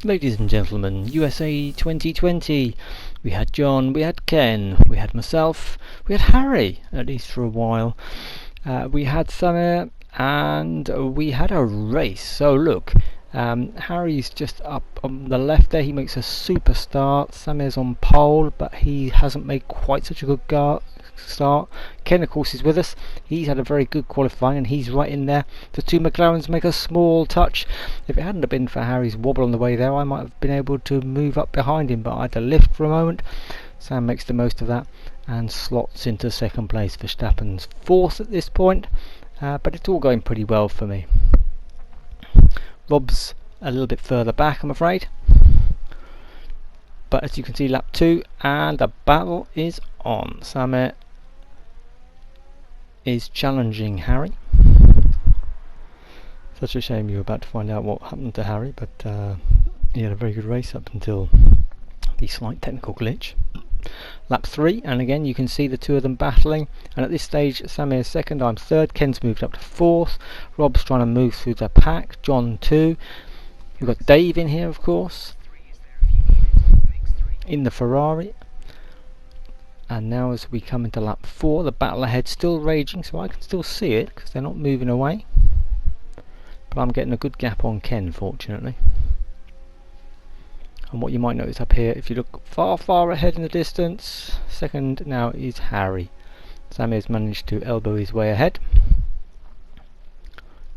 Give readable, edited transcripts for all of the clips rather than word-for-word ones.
Ladies and gentlemen, USA 2020. We had John, we had Ken, we had myself, we had Harry, at least for a while. We had Samir, and we had a race. So look, Harry's just up on the left there. He makes a super start. Samir's on pole, but he hasn't made quite such a good start. Ken, of course, is with us. He's had a very good qualifying, and he's right in there. The two McLarens make a small touch. If it hadn't have been for Harry's wobble on the way there, I might have been able to move up behind him, but I had to lift for a moment. Sam makes the most of that and slots into second place. Verstappen's fourth at this point, but it's all going pretty well for me. Rob's a little bit further back, I'm afraid. But as you can see, lap 2, and the battle is on. Samir is challenging Harry. Such a shame you were about to find out what happened to Harry, but he had a very good race up until the slight technical glitch. Lap 3, and again you can see the two of them battling, and at this stage Samir's second, I'm third. Ken's moved up to fourth. Rob's trying to move through the pack. John 2. We've got Dave in here, of course, in the Ferrari. And now as we come into lap 4, the battle ahead still raging, so I can still see it because they're not moving away, but I'm getting a good gap on Ken, fortunately. And what you might notice up here, if you look far ahead in the distance, second now is Harry. Samir's managed to elbow his way ahead.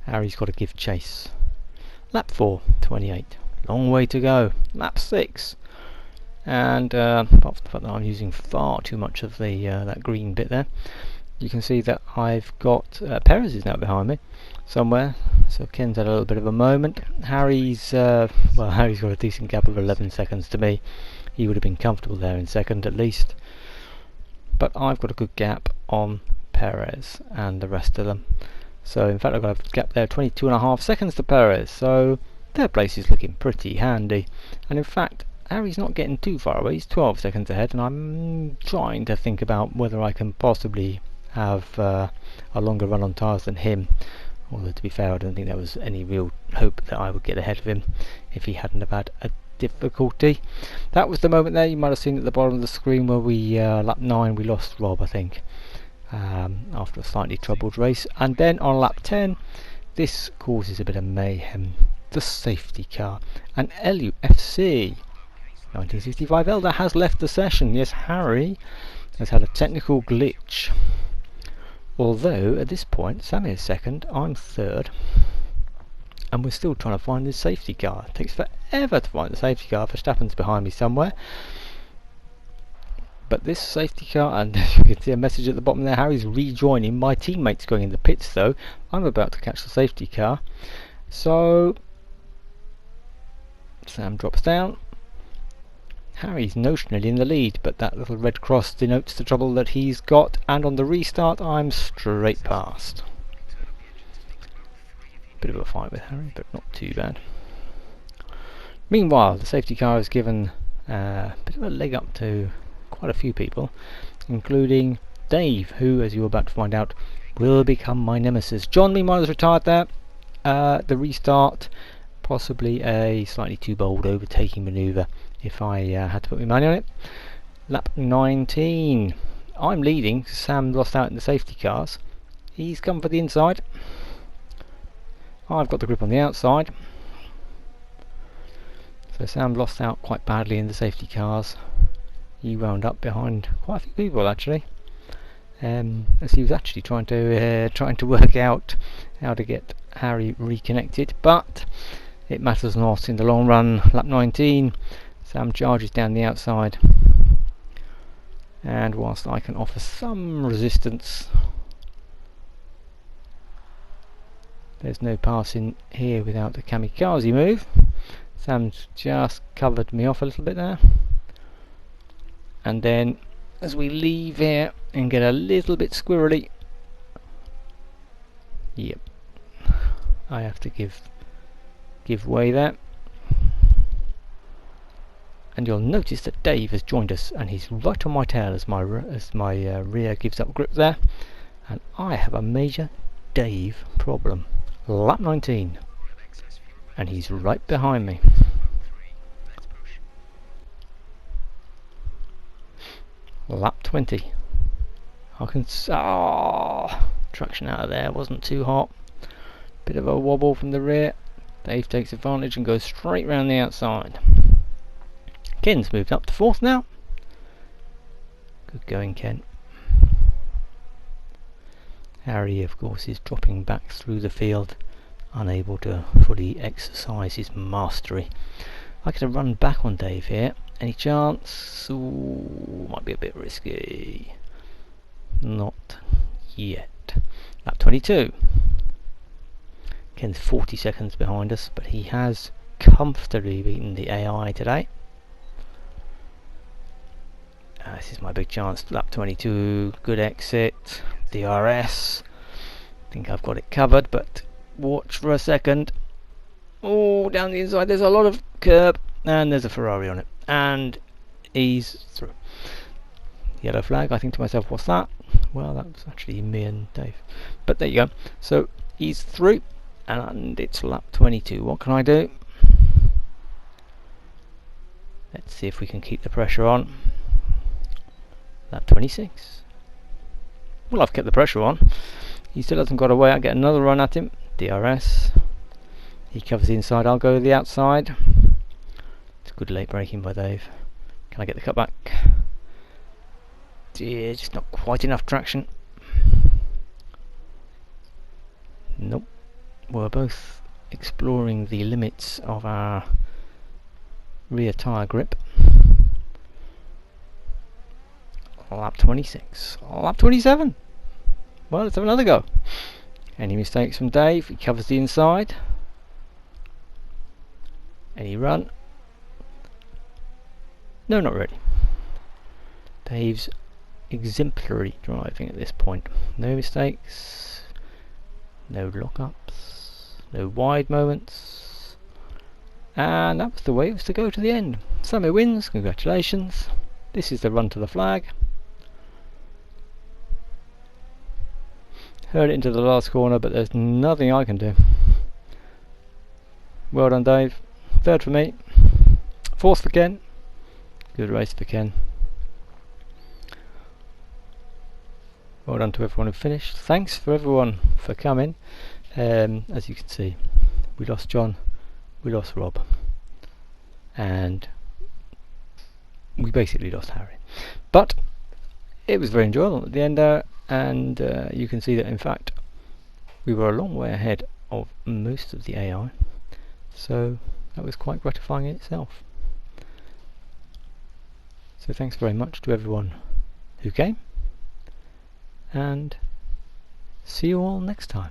Harry's got to give chase. Lap 4, 28. Long way to go. Lap 6. And apart from the fact that I'm using far too much of the that green bit there, you can see that I've got Perez is now behind me somewhere, so Ken's had a little bit of a moment. Harry's Harry's got a decent gap of 11 seconds to me. He would have been comfortable there in second at least, but I've got a good gap on Perez and the rest of them. So in fact I've got a gap there 22.5 seconds to Perez, so third place is looking pretty handy. And in fact Harry's not getting too far away, he's 12 seconds ahead, and I'm trying to think about whether I can possibly have a longer run on tyres than him. Although to be fair, I don't think there was any real hope that I would get ahead of him if he hadn't have had a difficulty. That was the moment there, you might have seen at the bottom of the screen, where we, lap 9, we lost Rob, I think, after a slightly troubled race. And then on lap 10, this causes a bit of mayhem. The safety car, and LUFC 1965 Elder has left the session. Yes, Harry has had a technical glitch. Although at this point Samir's second, I'm third, and we're still trying to find this safety car. It takes forever to find the safety car. Verstappen's behind me somewhere, but this safety car, and you can see a message at the bottom there, Harry's rejoining. My teammate's going in the pits though. I'm about to catch the safety car, so Sam drops down. Harry's notionally in the lead, but that little red cross denotes the trouble that he's got, and on the restart I'm straight past. Bit of a fight with Harry, but not too bad. Meanwhile, the safety car has given a bit of a leg up to quite a few people, including Dave, who, as you're about to find out, will become my nemesis. John, meanwhile, is retired there. The restart, possibly a slightly too bold overtaking manoeuvre if I had to put my money on it. Lap 19. I'm leading. Sam lost out in the safety cars. He's come for the inside. I've got the grip on the outside. So Sam lost out quite badly in the safety cars. He wound up behind quite a few people actually, as he was actually trying to work out how to get Harry reconnected, but it matters not in the long run. Lap 19. Sam charges down the outside, and whilst I can offer some resistance, there's no passing here without the kamikaze move. Sam's just covered me off a little bit there, and then as we leave here and get a little bit squirrely, yep, I have to give way there. And you'll notice that Dave has joined us, and he's right on my tail as my rear gives up grip there, and I have a major Dave problem. Lap 19, and he's right behind me. Lap 20. Traction out of there wasn't too hot. Bit of a wobble from the rear. Dave takes advantage and goes straight round the outside. Ken's moved up to 4th now. Good going, Ken. Harry, of course, is dropping back through the field, unable to fully exercise his mastery. I could have run back on Dave here. Any chance? Ooh, might be a bit risky. Not yet. Lap 22. Ken's 40 seconds behind us, but he has comfortably beaten the AI today. This is my big chance. Lap 22, good exit. DRS. I think I've got it covered, but watch for a second. Oh, down the inside there's a lot of curb, and there's a Ferrari on it, and he's through. Yellow flag. I think to myself, what's that? Well, that was actually me and Dave, but there you go. So he's through, and it's lap 22. What can I do? Let's see if we can keep the pressure on. Lap 26. Well, I've kept the pressure on. He still hasn't got away. I get another run at him. DRS. He covers the inside. I'll go the outside. It's good late braking by Dave. Can I get the cutback? Yeah, just not quite enough traction. Nope. We're both exploring the limits of our rear tyre grip. Lap 26. Lap 27. Well, let's have another go. Any mistakes from Dave? He covers the inside. Any run? No, not really. Dave's exemplary driving at this point. No mistakes. No lockups. No wide moments. And that was the way it was to go to the end. Sammy wins. Congratulations. This is the run to the flag. Heard it into the last corner, but there's nothing I can do. Well done, Dave. 3rd for me. 4th for Ken. Good race for Ken. Well done to everyone who finished. Thanks for everyone for coming. As you can see, we lost John, we lost Rob, and we basically lost Harry. But it was very enjoyable at the end there. And you can see that in fact we were a long way ahead of most of the AI, so that was quite gratifying in itself. So thanks very much to everyone who came, and see you all next time.